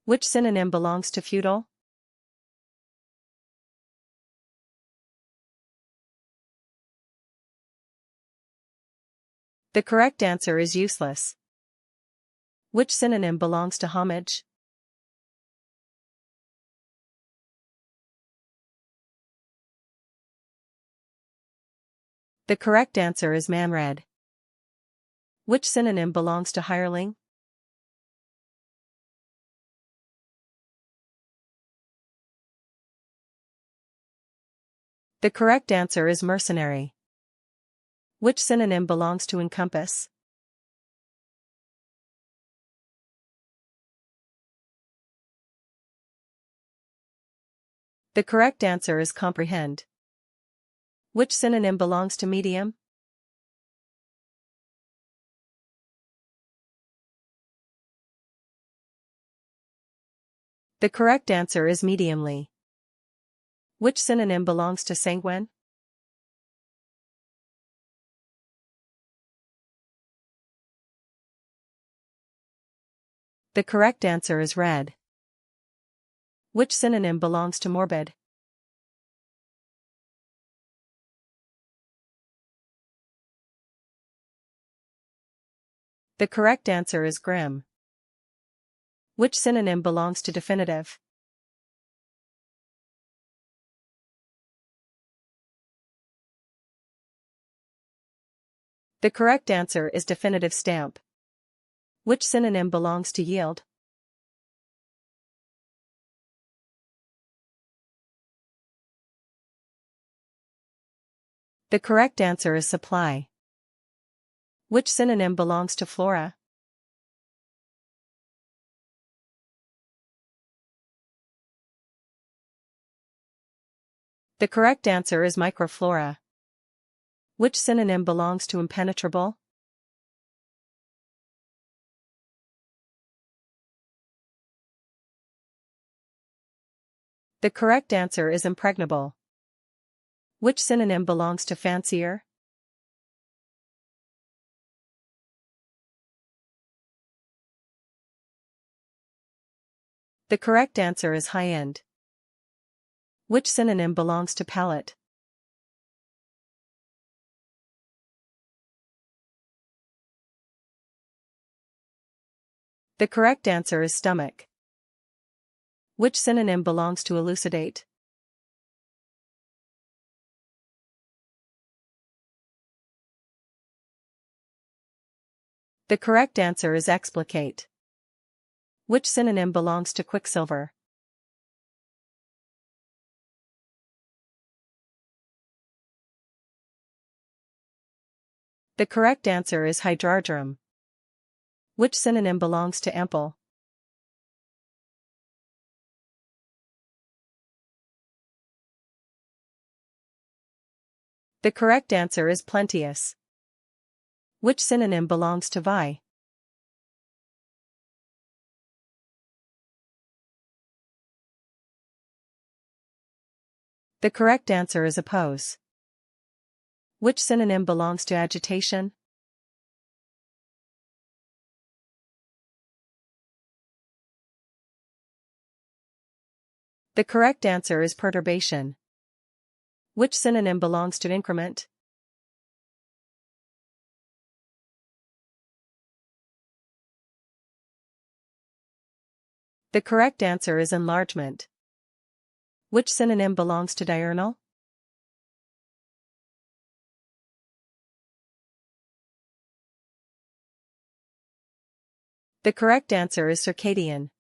Which synonym belongs to futile? The correct answer is useless. Which synonym belongs to homage? The correct answer is manread. Which synonym belongs to hireling? The correct answer is mercenary. Which synonym belongs to encompass? The correct answer is comprehend. Which synonym belongs to medium? The correct answer is mediumly. Which synonym belongs to sanguine? The correct answer is red. Which synonym belongs to morbid? The correct answer is grim. Which synonym belongs to definitive? The correct answer is definitive stamp. Which synonym belongs to yield? The correct answer is supply. Which synonym belongs to flora? The correct answer is microflora. Which synonym belongs to impenetrable? The correct answer is impregnable. Which synonym belongs to fancier? The correct answer is high-end. Which synonym belongs to palate? The correct answer is stomach. Which synonym belongs to elucidate? The correct answer is explicate. Which synonym belongs to quicksilver? The correct answer is hydrargyrum. Which synonym belongs to ample? The correct answer is plenteous. Which synonym belongs to vie? The correct answer is oppose. Which synonym belongs to agitation? The correct answer is perturbation. Which synonym belongs to increment? The correct answer is enlargement. Which synonym belongs to diurnal? The correct answer is circadian.